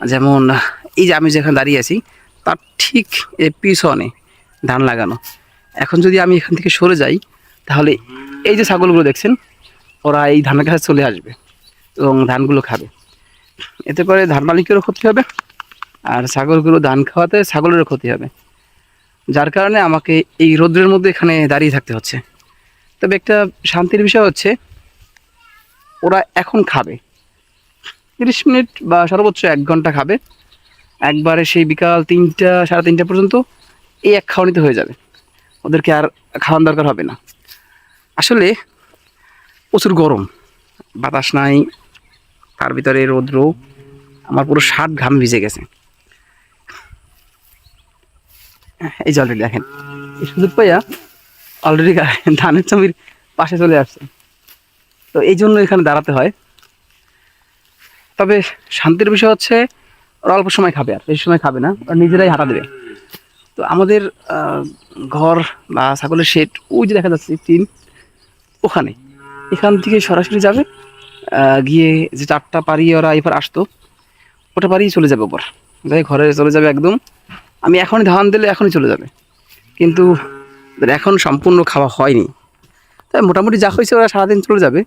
যেমন এই যে আমি যেখানে দাঁড়িয়ে আছি তার ঠিক এর পিছনে ধান লাগানো। এখন যদি আমি এখান থেকে সরে যাই তাহলে এই যে ছাগলগুলো দেখছেন ওরা এই ধানের কাছে চলে আসবে এবং ধানগুলো খাবে। এতে করে ধান মালিকেরও ক্ষতি হবে আর ছাগলগুলো ধান খাওয়াতে ছাগলেরও ক্ষতি হবে, যার কারণে আমাকে এই রোদ্রের মধ্যে এখানে দাঁড়িয়ে থাকতে হচ্ছে। তবে একটা শান্তির বিষয় হচ্ছে ওরা এখন খাবে 30 মিনিট বা সর্বোচ্চ 1 ঘন্টা খাবে, একবারে সেই বিকাল 3টা সাড়ে 3টা পর্যন্ত এই এক খাওয়ানিতে হয়ে যাবে, ওদেরকে আর খাওয়ান দরকার হবে না। আসলে প্রচুর গরম, বাতাস নাই, তার ভিতরে রৌদ্র, আমার পুরো শার্ট ঘাম ভিজে গেছে। এই যে অলরেডি দেখেন এই সুযোগ পাইয়া অলরেডি ধানের জমির পাশে চলে আসছে, তো এই জন্য এখানে দাঁড়াতে হয়। তবে শান্তির বিষয় হচ্ছে ওরা অল্প সময় খাবে, আর বেশি সময় খাবে না, ওরা নিজেরাই হাঁটা দেবে। তো আমাদের ঘর বা ছাগলের শেড ওই যে দেখা যাচ্ছে টিন, ওখানে এখান থেকে সরাসরি যাবে, গিয়ে যে 4টা পাড়িয়ে ওরা এবার আসতো ওটা পাড়িয়ে চলে যাবে ওপর, যাই ঘরে চলে যাবে একদম। আমি এখনই ধান দিলে এখনই চলে যাবে, কিন্তু এখন সম্পূর্ণ খাওয়া হয়নি, তাই মোটামুটি যা হয়েছে ওরা সারাদিন চলে যাবে,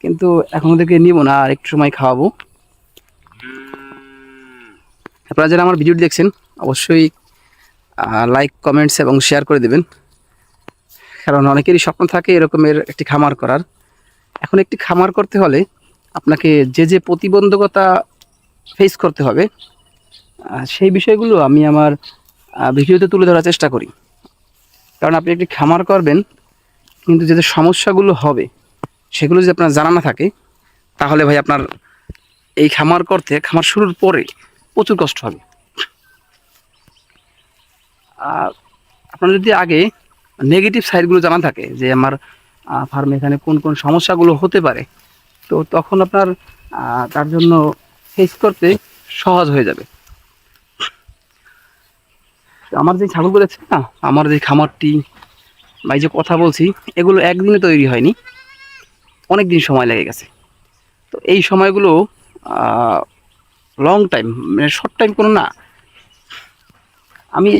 কিন্তু এখন ওদেরকে নিব না, আর একটু সময় খাওয়াবো। আপনারা যারা আমার ভিডিওটি দেখছেন অবশ্যই লাইক কমেন্টস এবং শেয়ার করে দেবেন, কারণ অনেকেরই স্বপ্ন থাকে এরকমের একটি খামার করার। এখন একটি খামার করতে হলে আপনাকে যে যে প্রতিবন্ধকতা ফেস করতে হবে সেই বিষয়গুলো আমি আমার ভিডিওতে তুলে ধরার চেষ্টা করি। কারণ আপনি একটি খামার করবেন, কিন্তু যে যে সমস্যাগুলো হবে সেগুলো যদি আপনার জানা না থাকে তাহলে ভাই আপনার এই খামার করতে, খামার শুরুর পরে প্রচুর কষ্ট হবে। আপনার যদি আগে নেগেটিভ সাইডগুলো জানা থাকে যে আমার ফার্মে এখানে কোন কোন সমস্যাগুলো হতে পারে, তো তখন আপনার তার জন্য ফেস করতে সহজ হয়ে যাবে। আমার যে ছাগলগুলো আছে না, আমার যে খামারটি বা এই যে কথা বলছি, এগুলো একদিনে তৈরি হয়নি, অনেক দিন সময় লেগে গেছে। তো এই সময়গুলো লং টাইম, মানে শর্ট টাইম কোনো না। আমি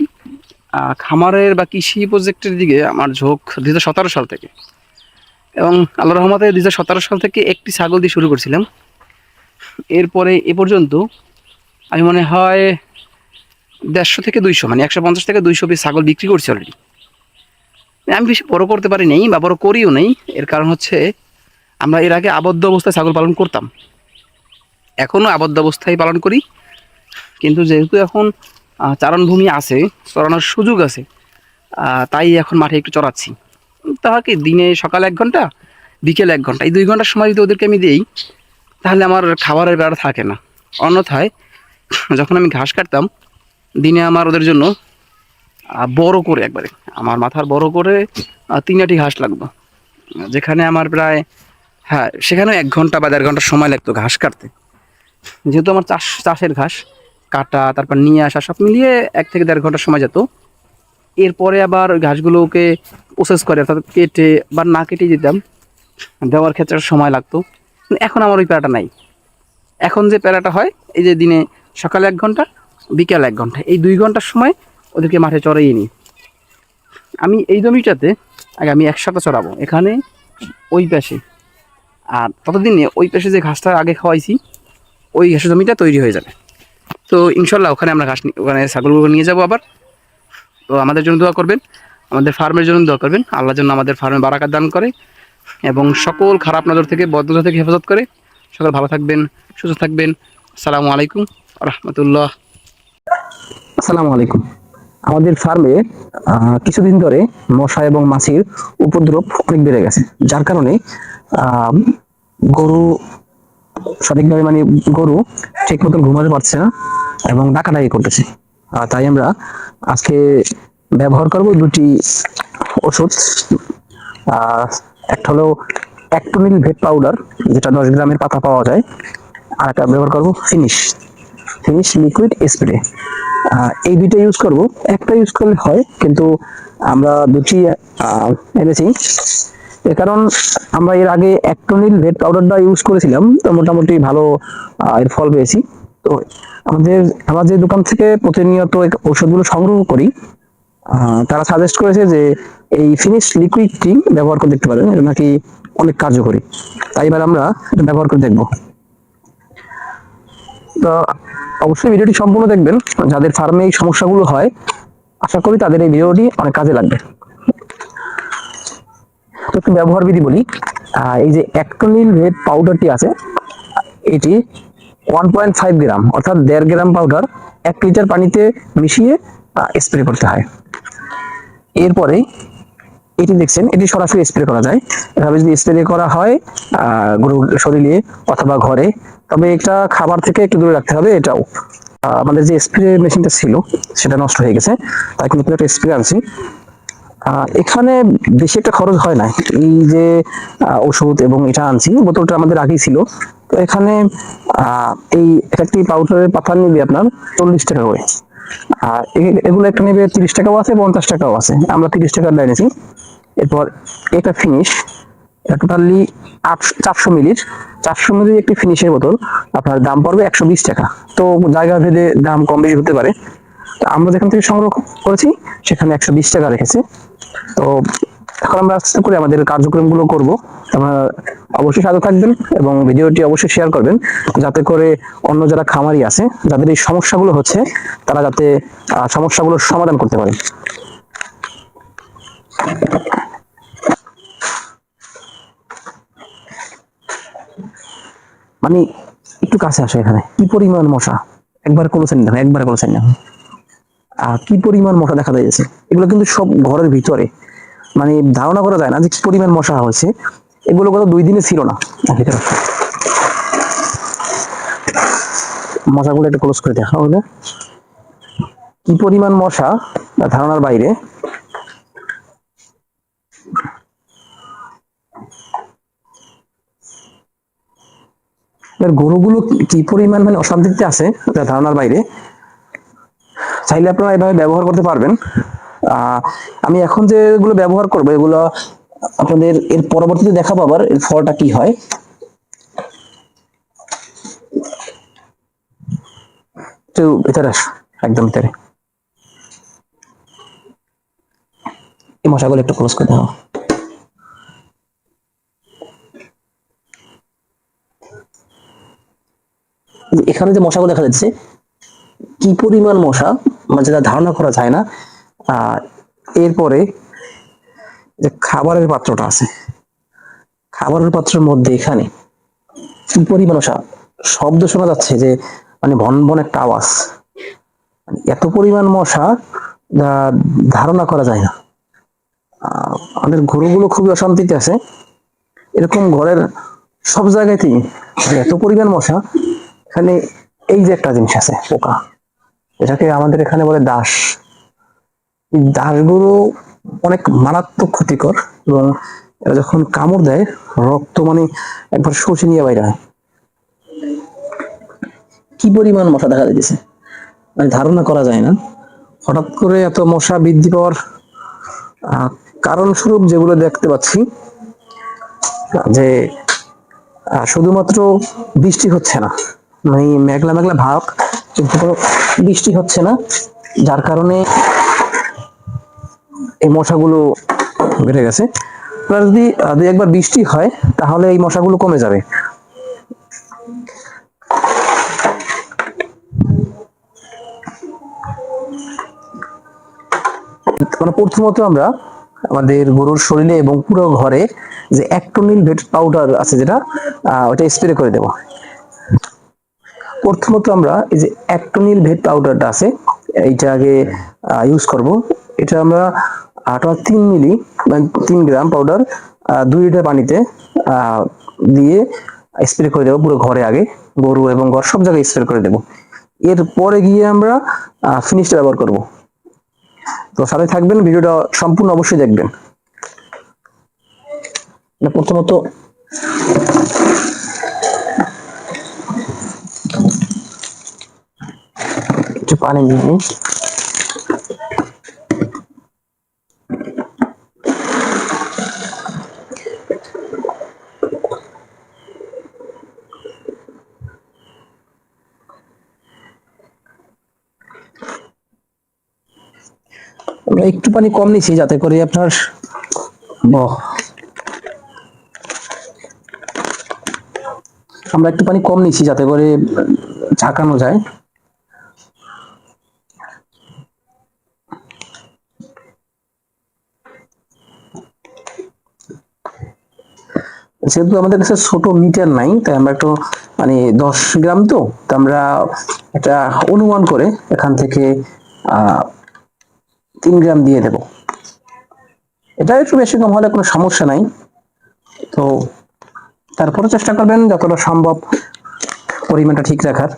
খামারের বা কৃষি প্রজেক্টের দিকে আমার ঝোঁক 2017 সাল থেকে, এবং আল্লাহ রহমতে 2017 সাল থেকে একটি ছাগল দিয়ে শুরু করছিলাম। এরপরে এ পর্যন্ত আমি মনে হয় 150 থেকে 200, মানে 150 থেকে 200 পিস ছাগল বিক্রি করছি অলরেডি। আমি বেশি বড় করতে পারি নাই বা বড় করিও নেই, এর কারণ হচ্ছে আমরা এর আগে আবদ্ধ অবস্থায় ছাগল পালন করতাম, এখনও আবদ্ধ অবস্থায় পালন করি, কিন্তু যেহেতু এখন চারণভূমি আছে, চড়ানোর সুযোগ আছে, তাই এখন মাঠে একটু চড়াচ্ছি। তাহাকে দিনে সকালে 1 ঘন্টা, বিকেলে 1 ঘন্টা, এই 2 ঘন্টার সময় যদি ওদেরকে আমি দিই তাহলে আমার খাবারের বেড়া থাকে না। অন্যথায় যখন আমি ঘাস কাটতাম দিনে আমার ওদের জন্য বড় করে, একবারে আমার মাথার বড় করে 3 আটি ঘাস লাগতো, যেখানে আমার প্রায়, হ্যাঁ সেখানেও 1 ঘন্টা বা 1.5 ঘন্টা সময় লাগতো ঘাস কাটতে। যেহেতু আমার চাষের ঘাস কাটা, তারপর নিয়ে আসা, সব মিলিয়ে 1 থেকে 1.5 ঘন্টা সময় যেত। এরপরে আবার ওই ঘাসগুলোকে প্রসেস করে, অর্থাৎ কেটে বা না কেটে দিতাম, দেওয়ার ক্ষেত্রে সময় লাগতো। এখন আমার ওই প্যারাটা নাই। এখন যে প্যারাটা হয় এই যে দিনে সকালে 1 ঘন্টা, বিকাল 1 ঘন্টা, এই 2 ঘন্টার সময় ওদেরকে মাঠে চড়াইয়ে নিই। আমি এই জমিটাতে আগে আমি একসাথে চড়াবো, এখানে ওই পাশে, আর ততদিনে ওই পাশে যে ঘাসটা আগে খাওয়াইছি ওই ঘাসের জমিটা তৈরি হয়ে যাবে। তো ইনশাল্লাহ ওখানে আমরা ওখানে ছাগলগুলো নিয়ে যাবো আবার। তো আমাদের জন্য দোয়া করবেন, আমাদের ফার্মের জন্য দোয়া করবেন, আল্লাহ যেন আমাদের ফার্মে বারাকাত দান করে এবং সকল খারাপ নজর থেকে, বদনজর থেকে হেফাজত করে। সকল ভালো থাকবেন, সুস্থ থাকবেন। আসসালামু আলাইকুম রহমতুল্লাহ। আসসালামু আলাইকুম। আমাদের ফার্মে কিছুদিন ধরে মশা এবং মাছির উপদ্রব অনেক বেড়ে গেছে, যার কারণে গরু সঠিকভাবে, মানে গরু ঠিক মতন ঘুমাতে পারছে না এবং ডাকাডাকি করতেছে। তাই আমরা আজকে ব্যবহার করব 2টি ওষুধ। একটা হলো অ্যাক্টোনিল ভেট পাউডার, যেটা 10 গ্রামের পাতা পাওয়া যায়, আর একটা ব্যবহার করব ফিনিশ লিকুইড স্প্রে। এই 2টা ইউজ করব, একটা ইউজ করলে হয়, কিন্তু আমরা 2টি এনেছি। এর কারণ আমরা এর আগে অ্যাক্টোনিল ভেট পাউডারটা ইউজ করেছিলাম, তো মোটামুটি ভালো এর ফল পেয়েছি। তো আমরা যে দোকান থেকে প্রতিনিয়ত এই ঔষধগুলো সংগ্রহ করি, তারা সাজেস্ট করেছে যে এই ফিনিশ লিকুইডটি ব্যবহার করে দেখতে পারেন, এটা নাকি অনেক কার্যকরী। তাই এবার আমরা এটা ব্যবহার করে দেখব। তো অবশ্যই ভিডিওটি সম্পূর্ণ দেখবেন, যাদের ফার্মে এই সমস্যাগুলো হয় আশা করি তাদের এই ভিডিওটি অনেক কাজে লাগবে। তো একটু ব্যবহার বিধি বলি। এই যে অ্যাক্টোনিল ভেট পাউডারটি আছে, এটি 1.5 গ্রাম অর্থাৎ 1.5 গ্রাম পাউডার 1 লিটার পানিতে মিশিয়ে স্প্রে করতে হয়। এরপরে এটি দেখছেন, এটি সরাসরি স্প্রে করা যায়। এভাবে যদি স্প্রে করা হয় গরুর শরীরে অথবা ঘরে, তবে এটা খাবার থেকে একটু দূরে রাখতে হবে। এটাও আমাদের যে স্প্রে মেশিনটা ছিল সেটা নষ্ট হয়ে গেছে, তাই কিন্তু একটা স্প্রে আনছি। এখানে বেশি একটা খরচ হয় না। এই যে ওষুধ এবং এটা আনছি, বোতলটা আমাদের আগেই ছিল। তো এখানে এই একটি পাউডারের পাতা নিবে আপনার 40 টাকা করে। আর এগুলো একটা নেবে 30 টাকাও আছে, 50 টাকাও আছে। আমরা 30 টাকার নিয়েছি। এরপর এটা ফিনিশ, এটা টোটালি 400 মিলির 400 মিলির একটি ফিনিশের বোতল আপনার দাম পড়বে 120 টাকা। তো জায়গা ভেদে দাম কম বেশি হতে পারে। তো আমরা যেখান থেকে সংগ্রহ করেছি সেখানে 120 টাকা রেখেছে। তো এখন আমরা আস্তে করে আমাদের কার্যক্রমগুলো করব। আপনারা অবশ্যই সাথে থাকবেন এবং ভিডিওটি অবশ্যই শেয়ার করবেন, যাতে করে অন্য যারা খামারি আছে যাদের এই সমস্যাগুলো হচ্ছে তারা যাতে সমস্যাগুলোর সমাধান করতে পারে। মানে একটু কাছে আসে, এখানে কি পরিমাণ মশা, একবার করেছেন না, একবার করেছেন না, কি পরিমাণ মশা দেখা যাচ্ছে। এগুলো কিন্তু সব ঘরের ভিতরে, মানে ধারণা করা যায় না যে কি পরিমাণ মশা হয়েছে। এগুলো গত 2 দিনে ছিল না। মশাগুলো একটু ক্লোজ করে দেখা হলে কি পরিমাণ মশা ধারণার বাইরে। গরুগুলো কি পরিমাণ মানে অশান্তিতে আছে ধারণার বাইরে। চাইলে আপনারা এভাবে ব্যবহার করতে পারবেন। আমি এখন যেগুলো ব্যবহার করবো এগুলো আপনাদের এর পরবর্তীতে দেখাবো আবার এর ফলটা কি হয়। একটু ভিতরে আস, একদম ভিতরে। এই মশাগুলো একটু ক্লোজ করে দাও। এখানে যে মশাগুলো দেখা যাচ্ছে, কি পরিমাণ মশা, মানে যেটা ধারণা করা যায় না। এরপরে যে খাবারের পাত্রটা আছে, খাবারের পাত্রের মধ্যে এখানে কি পরিমাণ মশা, শব্দ শোনা যাচ্ছে যে মানে ভন ভন একটা আওয়াজ। এত পরিমাণ মশা যা ধারণা করা যায় না। আমাদের গরুগুলো খুবই অশান্তিতে আছে। এরকম ঘরের সব জায়গাতেই এত পরিমাণ মশা। এখানে এই যে একটা জিনিস আছে, পোকা, এটাকে আমাদের এখানে বলে দাস। এই দাসগুলো অনেক মারাত্মক ক্ষতিকর এবং এরা যখন কামড় দেয় রক্ত মানে একবার শোষে নিয়ে বাইরে হয়। কি পরিমাণ মশা দেখা যাচ্ছে, মানে ধারণা করা যায় না। হঠাৎ করে এত মশা বৃদ্ধি পাওয়ার কারণ স্বরূপ যেগুলো দেখতে পাচ্ছি, যে শুধুমাত্র বৃষ্টি হচ্ছে না, মানে মেঘলা মেঘলা ভাব, কিন্তু কোনো বৃষ্টি হচ্ছে না, যার কারণে এই মশাগুলো বেড়ে গেছে। যদি 2-1বার বৃষ্টি হয় তাহলে এই মশাগুলো কমে যাবে। মানে প্রথমত আমরা আমাদের গরুর শরীরে এবং পুরো ঘরে যে অ্যাক্টোনিল ভেট পাউডার আছে যেটা, ওটা স্প্রে করে দেব। প্রথমত আমরা এই যে অ্যাক্টোনিল ভেট পাউডারটা আছে এইটা আগে ইউজ করব। এটা আমরা 3 মিলি মানে 3 গ্রাম পাউডার 2 লিটার পানিতে দিয়ে স্প্রে করে দেবো পুরো ঘরে, আগে গরু এবং ঘর সব জায়গায় স্প্রে করে দেবো। এরপরে গিয়ে আমরা ফিনিশটা ব্যবহার করব। তো সাথে থাকবেন, ভিডিওটা সম্পূর্ণ অবশ্যই দেখবেন। প্রথমত একটু পানি নিয়ে নিই। আমরা একটু পানি কম নিচ্ছি যাতে করে আপনার আমরা একটু পানি কম নিচ্ছি যাতে করে ঝাঁকানো যায়। যেহেতু আমাদের কাছে ছোট মিটার নাই, তাই আমরা একটু মানে 10 গ্রাম তো আমরা একটা অনুমান করে এখান থেকে 3 গ্রাম দিয়ে দেব। এটা একটু বেশি কম হলে কোনো সমস্যা নাই, তো তারপরে চেষ্টা করবেন যতটা সম্ভব পরিমাণটা ঠিক রাখার।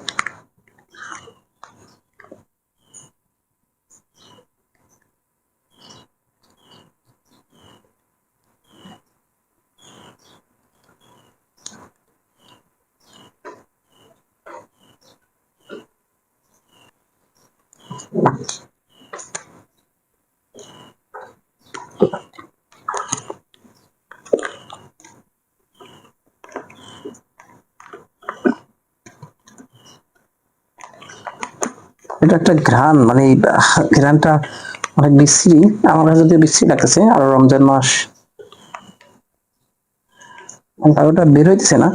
এটা একটা ঘ্রাণ, মানে ঘ্রাণটা অনেক বিশ্রী, আমার কাছে যদিও বিশ্রী লাগতেছে। আর রমজান মাস, ওটা বের হইতেছে না।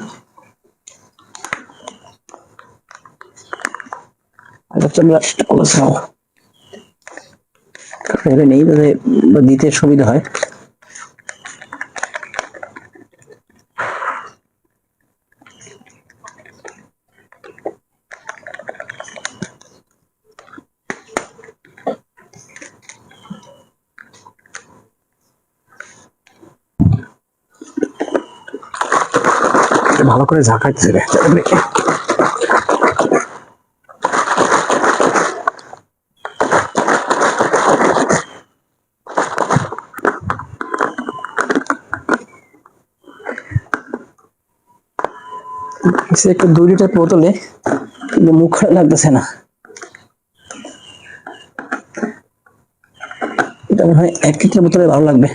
নেই, দিতে সুবিধা হয়। ভালো করে ঝাঁকাইতেছে রে। একটু 2 লিটার বোতলে কিন্তু মুখ লাগতেছে না। এটা মনে হয় 1 লিটার বোতলে ভালো লাগবে।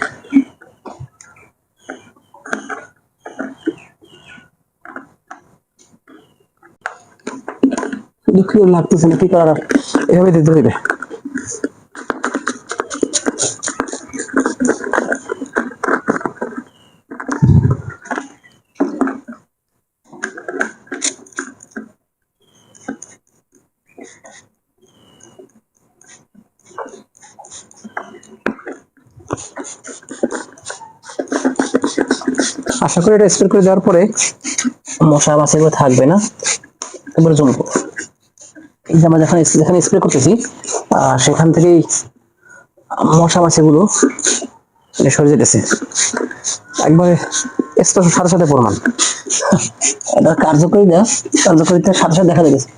দুঃখিত লাগতেছে না, কি করার, এভাবে দিতে হইবে। আশা করি এটা স্প্রে করে দেওয়ার পরে মশা মাছিগুলো থাকবে না, এবারে জমবো। এই যে আমরা যেখানে স্প্রে করতেছি সেখান থেকেই মশা মাছিগুলো সরে যেতেছে একবারে স্পষ্ট, সাথে সাথে প্রমাণ। এটা কার্যকারিতার সাথে সাথে দেখা যাচ্ছে।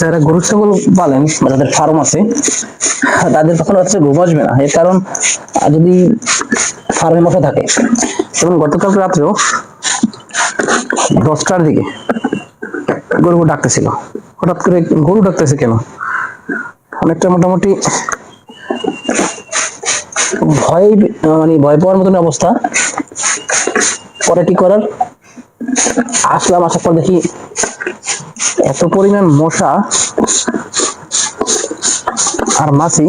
যারা গরু ছাগল পালেন বা যাদের ফার্ম আছে তাদের তখন হচ্ছে ঘুম আসবে না। এর কারণ যদি ফার্মে মশা থাকে, যেমন গতকাল রাত্রেও 10টার দিকে গরু ডাকতেছিল। হঠাৎ করে গরু ডাকতেছে কেন, অনেকটা মোটামুটি ভয় পাওয়ার মতন অবস্থা। পরে কি করার, আসলাম, আসার পর দেখি এত পরিমাণ মশা আর মাছি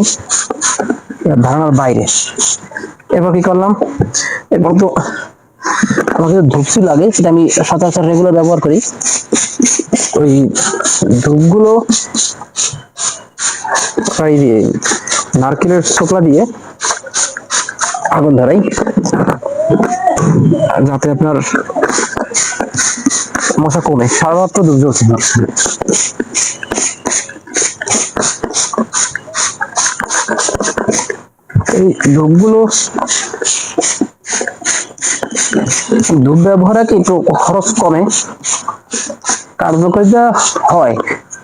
ধারণার বাইরে। এরপর কি করলাম, এরপর তো আমাকে ধূপসি লাগে, সেটা আমি সচরাচর রেগুলার ব্যবহার করি। ওই ধূপগুলো প্রায় নারকেলের ছোকলা দিয়ে আগুন ধরাই, যাতে আপনার মশা কমে। সারারাত্র ধূপ জ্বলছে না। এই ধূপগুলো ধূপ ব্যবহারে একটু খরচ কমে, কার্যকারিতা হয়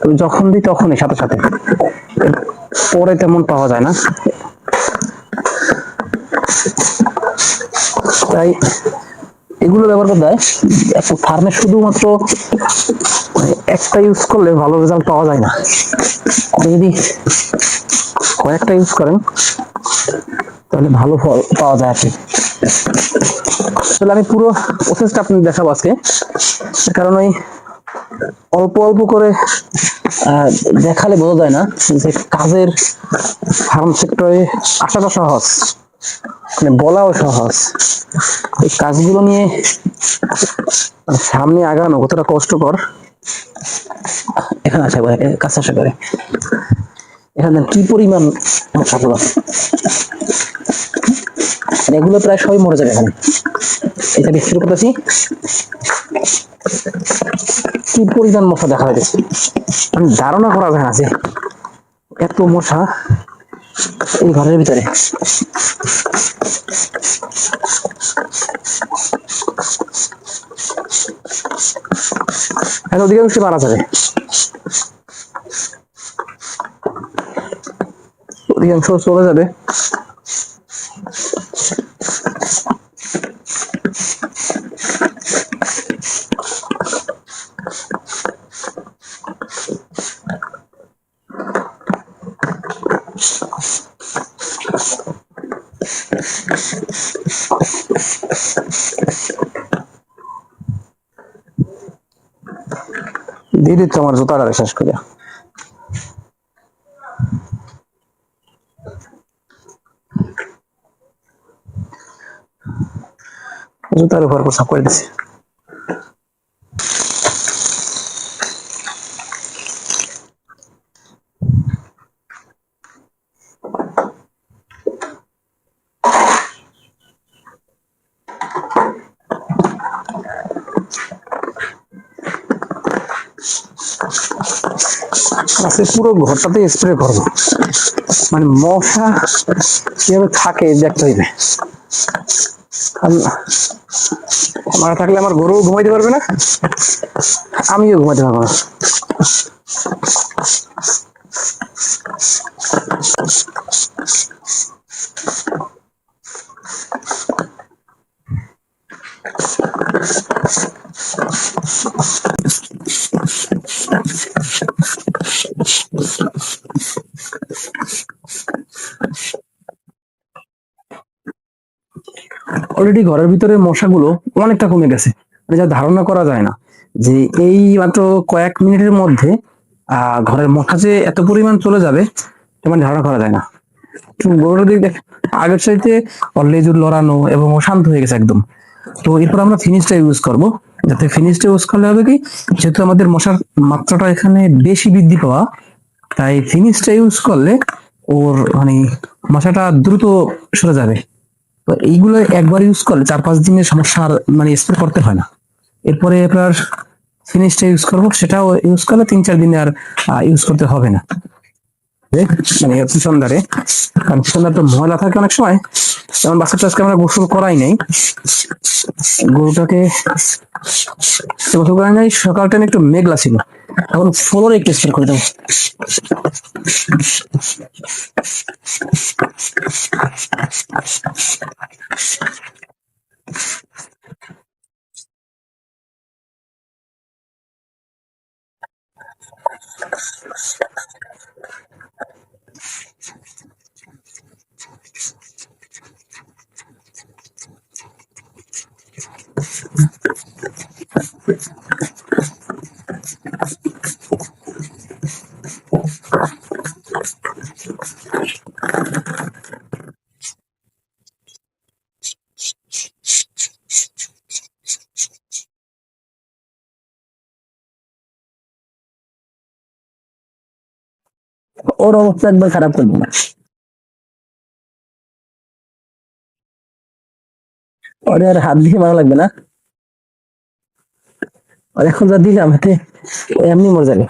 তুমি যখন দিই তখনই সাথে সাথে, পরে তেমন পাওয়া যায় না। তাই এগুলো ব্যবহার করতে হয়। একটা ফার্মে শুধুমাত্র একটা ইউজ করলে ভালো রেজাল্ট পাওয়া যায় না, আপনি যদি কয়েকটা ইউজ করেন তাহলে ভালো ফল পাওয়া যায় আর কি। আসলে আমি পুরো প্রসেসটা আপনি দেখাবো আজকে, কারণ ওই অল্প অল্প করে দেখালে বোঝা যায় না যে কাজের ফার্ম সেক্টরে আসাটা সহজ, মানে বলাও সহজ। এই কাজগুলো নিয়ে সামনে আগানো কতটা কষ্টকর। এখানে আসা করে, কাছে আসা করে, এখানে কি পরিমাণ মশাগুলো, এগুলো প্রায় সবই মরে যাবে এখানে। এটা বিক্রি করতেছি, কি পরিমাণ মশা দেখা যাচ্ছে, মানে ধারণা করা যায় না যে এত মশা এই ঘরের ভিতরে। এখন অধিকাংশ মারা যাবে, অধিকাংশ চলে যাবে। দিয়ে দিচ্ছে আমার জুতাটা শেষ করে। জুতার উপর সাফ করে দিচ্ছে। আজকে পুরো ঘরটাতে স্প্রে করবো, মানে মশা কিভাবে থাকে দেখতে হইবে। মারা থাকলে আমার গরু ঘুমাইতে পারবে না, আমিও ঘুমাইতে পারবো না। অলরেডি ঘরের ভিতরে মশাগুলো অনেকটা কমে গেছে, মানে যা ধারণা করা যায় না যে এই মাত্র কয়েক মিনিটের মধ্যে ঘরের মশা যে এত পরিমাণ চলে যাবে তেমন ধারণা করা যায় না। গরুর দিক দেখ, আগের চাইতে লেজুর লড়ানো এবং ও শান্ত হয়ে গেছে একদম। তো এরপর আমরা ফিনিশটা ইউজ করব, যাতে ফিনিশটা ইউজ করলে হবে কি, যেহেতু আমাদের মশার মাত্রাটা এখানে বেশি বৃদ্ধি পাওয়া, তাই ফিনিশটা ইউজ করলে ওর মানে মশাটা দ্রুত সরে যাবে। তো এইগুলো একবার ইউজ করলে 4-5 দিনের সমস্যা আর মানে স্প্রে করতে হয় না। এরপরে আপনার ফিনিশটা ইউজ করবো, সেটাও ইউজ করলে 3-4 দিনে আর ইউজ করতে হবে না। মানে পিছন ধারে, কারণ পিছন ধারে তো ময়লা থাকে অনেক সময়। যেমন বাচ্চাটা আজকে আমরা গোসল করাই নাই, গরুটাকে গোসল করাই নাই, সকাল টাইমে একটু মেঘলা ছিল, এখন ফ্লোরে একটু স্প্রে করে দেবো। ওর অবস্থা একবার খারাপ করবো না। ওরে আর হাত দিয়ে মারা লাগবে না, আর এখন যা দিলাম হাতে ও এমনি মরে যাবে।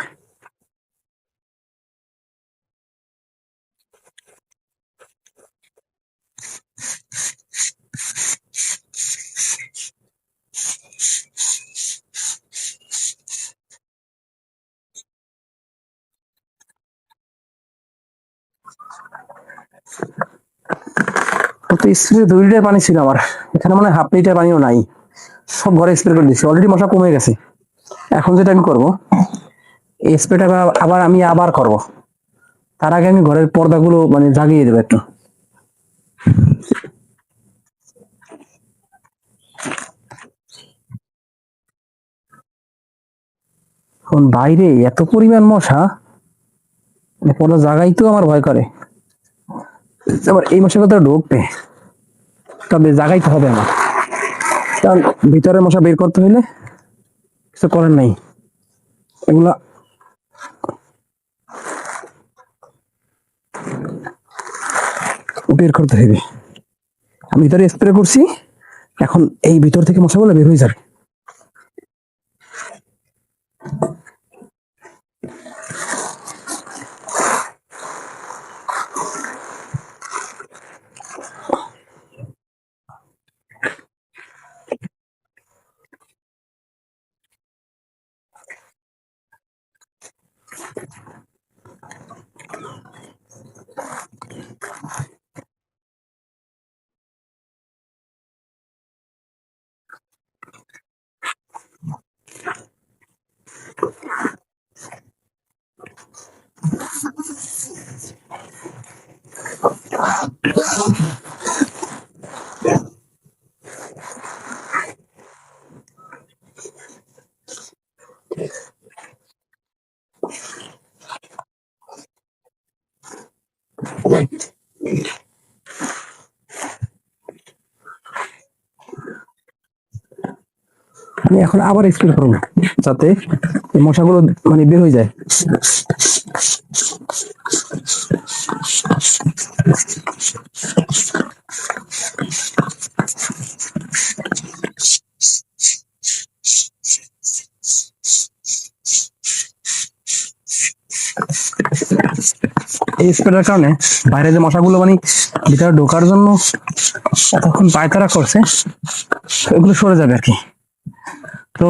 ও তো স্প্রে 2 লিটার পানি ছিল আমার, এখানে মানে হাফ লিটার পানিও নাই, সব ঘরে স্প্রে করে দিচ্ছি, অলরেডি মশা কমে গেছে। এখন যেটা আমি করবো, এই স্প্রেটা আবার করব, তার আগে আমি ঘরের পর্দাগুলো মানে জাগিয়ে দেবো একটু। এখন বাইরে এত পরিমাণ মশা, মানে পর্দা জাগাইতেও আমার ভয় করে। আবার এই মশার কথা ঢুকবে, তবে জাগাইতে হবে আমার, কারণ ভিতরে মশা বের করতে হইলে কিছু করার নাই, এগুলা বের করতে হবে। আমি ভিতরে স্প্রে করছি, এখন এই ভিতর থেকে মশাগুলো বের হয়ে যাবে। আমি এখন আবার স্প্রে করবো, যাতে এই মশাগুলো মানে বের হয়ে যায়। এই স্প্রেটার কারণে বাইরে যে মশাগুলো মানে ভিতরে ঢোকার জন্য এতক্ষণ পায়তারা করছে, এগুলো সরে যাবে আর কি। তো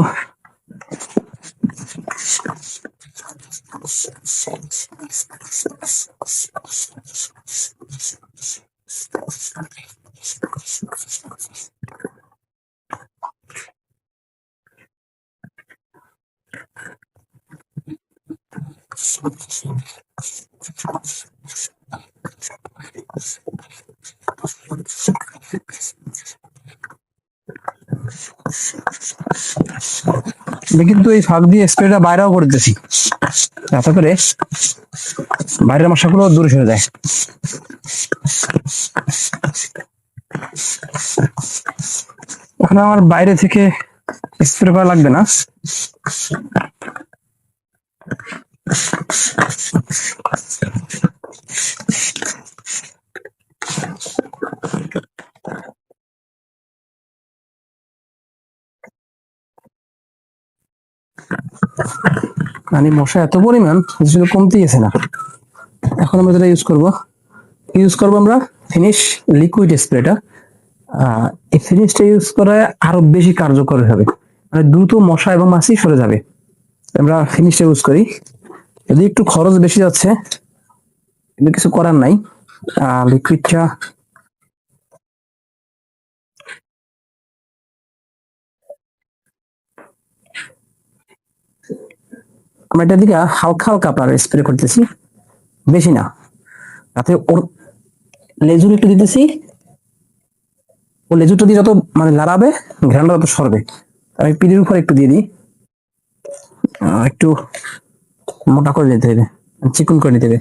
আমি কিন্তু এই ফাঁক দিয়ে স্প্রেটা বাইরেও করতেছি, যাতে করে বাইরের মশাগুলো দূরে সরে যায়। এখন আমার বাইরে থেকে স্প্রে করা লাগবে না, মানে মশা এত পরিমাণ আসলে কমতে গেছে না। এখন আমরা যেটা ইউজ করবো আমরা ফিনিশ লিকুইড স্প্রেটা। এই ফিনিশটা ইউজ করে আরো বেশি কার্যকর হবে, মানে দ্রুত মশা এবং মাছি সরে যাবে। আমরা ফিনিশটা ইউজ করি, যদি একটু খরচ বেশি যাচ্ছে কিন্তু কিছু করার নাই। লিকুইডটা আমরা এটা দিকে হালকা হালকা আপনার স্প্রে করতেছি, বেশি না, তাতে ওর লেজুর একটু দিতেছি, ও লেজুরটা দিয়ে যত মানে লাড়াবে ঘ্রাণটা তত সরবে। আমি পিঠের উপর একটু দিয়ে দিই, একটু মোটা করে নিতে হবে, চিকন করে নিতে হবে।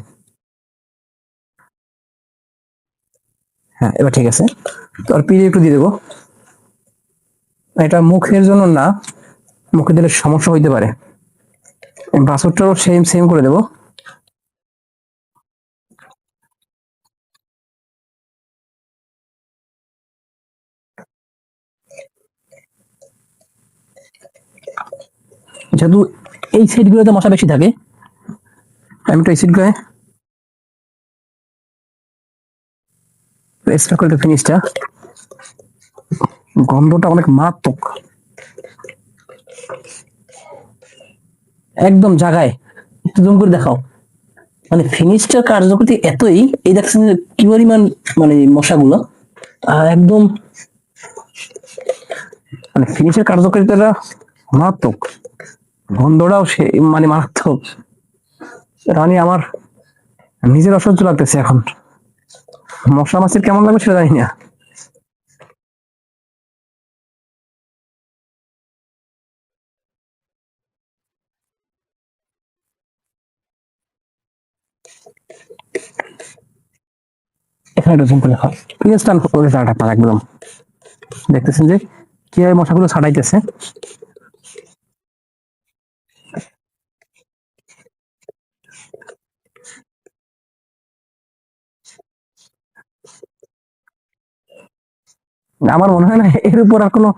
হ্যাঁ, এবার ঠিক আছে। তো আর পিঠে একটু দিয়ে দেবো, এটা মুখের জন্য না, মুখে দিলে সমস্যা হইতে পারে। বাছুরটাও সেম সেম করে দেবো। যেহেতু এই সাইডগুলোতে মশা বেশি থাকে, আমি একটু এই সাইডগুলো এক্সট্রা করে ফিনিশটা, গন্ধটা অনেক মারাত্মক, একদম জায়গায়। একটু জুম করে দেখাও, মানে ফিনিশটার কার্যকরী এতই, এই দেখছেন যে কি পরিমাণ মানে মশাগুলো একদম, মানে ফিনিশের কার্যকারিতাটা মারাত্মক, গন্ধটাও সে মানে মারাত্মক। রানী আমার নিজের অসহ্য লাগতেছে এখন, মশলা মাছের কেমন লাগবে সেটা জানি না। এখানে একটু জুম করে দেখাও, ইনস্ট্যান্ট রেজাল্ট আপনার একদম দেখতেছেন যে কিভাবে মশাগুলো ছাড়াইতেছে। আমার মনে হয় না এর উপর আর কোনো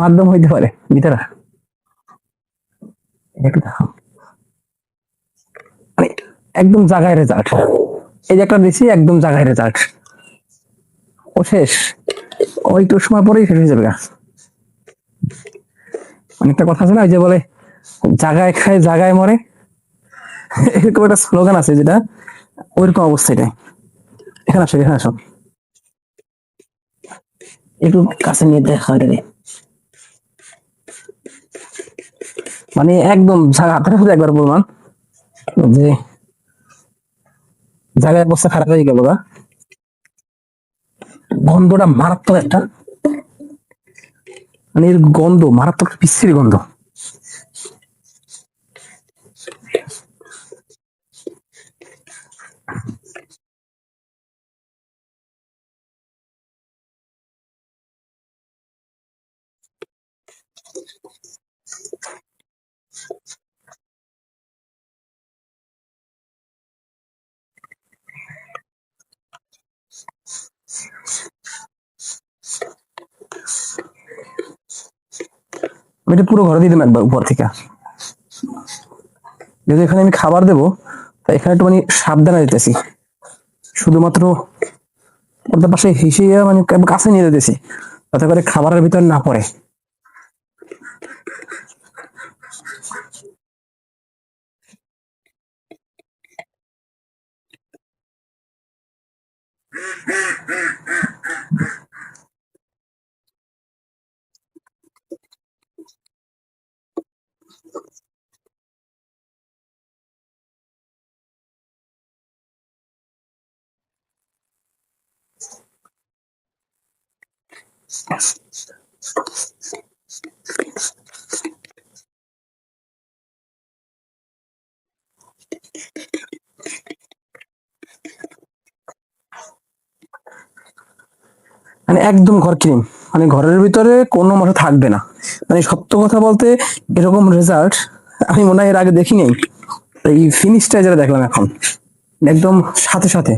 মাধ্যম হইতে পারে ভিতরে, একটু দেখাও, মানে একদম জায়গায় রেজাল্ট। এই যে একটা দিছি একদম জায়গায় রেজাল্ট, ও শেষ, ওই একটু সময় পরেই শেষ হয়ে যাবে গা। মানে একটা কথা আছে না, ওই যে বলে জায়গায় খায় জায়গায় মরে, এরকম একটা স্লোগান আছে যেটা ওইরকম অবস্থা এটাই। এখানে আসো, এখানে আসো, একটু কাছে নিয়ে দেখা এটাকে, মানে একদম হাতের মধ্যে একবার বললাম যে জায়গায় অবস্থা খারাপ হয়ে গেল গা। গন্ধটা মারাত্মক একটা, মানে এর গন্ধ মারাত্মক বিশ্রী গন্ধ। আমি এটা পুরো ঘরে দিয়ে দিলাম একবার উপর থেকে, যদি এখানে আমি খাবার দেবো তাই এখানে একটু মানে সাবধানে দিতেছি, শুধুমাত্র ওদের পাশে হিসিয়ে মানে কাছে নিয়ে যেতেছি যাতে করে খাবারের ভিতর না পড়ে। মানে একদম ঘর ক্লিন, মানে ঘরের ভিতরে কোনো মশা থাকবে না। মানে সত্য কথা বলতে এরকম রেজাল্ট আমি মনে হয় এর আগে দেখিনি। এই ফিনিশটা যেটা দেখলাম এখন একদম সাথে সাথে,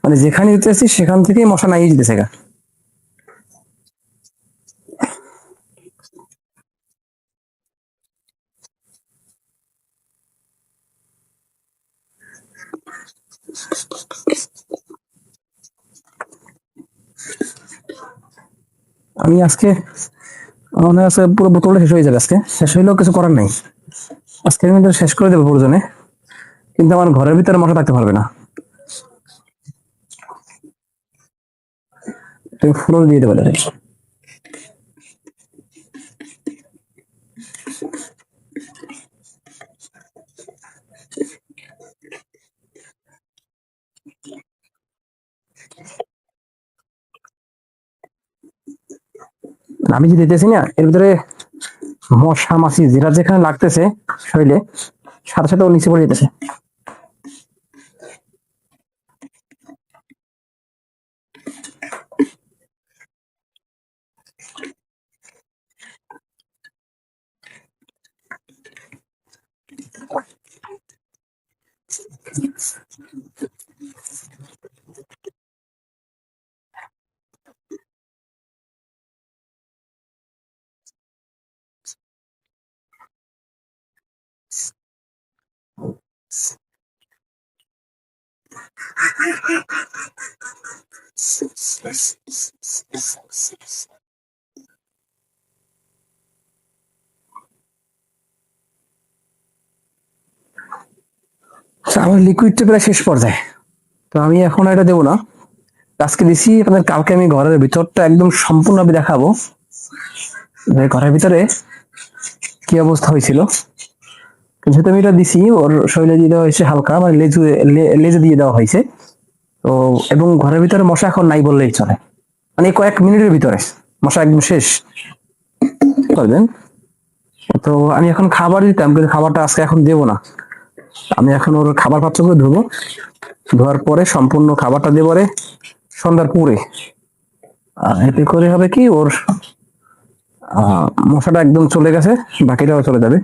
মানে যেখানে দিতেছি সেখান থেকেই মশা নাই যেতেছে গা। আমি আজকে আমার মনে হয় আজকে পুরো বোতলটা শেষ হয়ে যাবে, আজকে শেষ হইলেও কিছু করার নাই, আজকে আমি এটা শেষ করে দেবো প্রয়োজনে, কিন্তু আমার ঘরের ভিতরে মশা থাকতে পারবে না। তুমি ফুলও দিয়ে দেবে তাহলে। আমি যে দিতেছি না এর ভিতরে মশা মাছি যেটা যেখানে লাগতেছে শরীরে, সাথে সাথে ও নিচে পড়ে যেতেছে। আচ্ছা, আমার লিকুইডটা প্রায় শেষ পর্যায়ে। তো আমি এখন এটা দেবো না, আজকে দিছি আপনাদের, কালকে আমি ঘরের ভিতরটা একদম সম্পূর্ণভাবে দেখাবো যে ঘরের ভিতরে কি অবস্থা হয়েছিল। যেহেতু আমি এটা দিছি, ওর শরীরে দিয়ে দেওয়া হয়েছে হালকা, মানে লেজে দিয়ে দেওয়া হয়েছে। তো এবং ঘরের ভিতরে মশা এখন নাই বললেই চলে, মানে এই কয়েক মিনিটের ভিতরে মশা একদম শেষ করবেন। তো আমি এখন খাবার দিতাম, কিন্তু খাবারটা আজকে এখন দেবো না। আমি এখন ওর খাবার পাত্রগুলো ধুবো, ধোয়ার পরে সম্পূর্ণ খাবারটা দেবো রে সন্ধ্যার পরে। এতে করে হবে কি, ওর মশাটা একদম চলে গেছে, বাকিটাও চলে যাবে।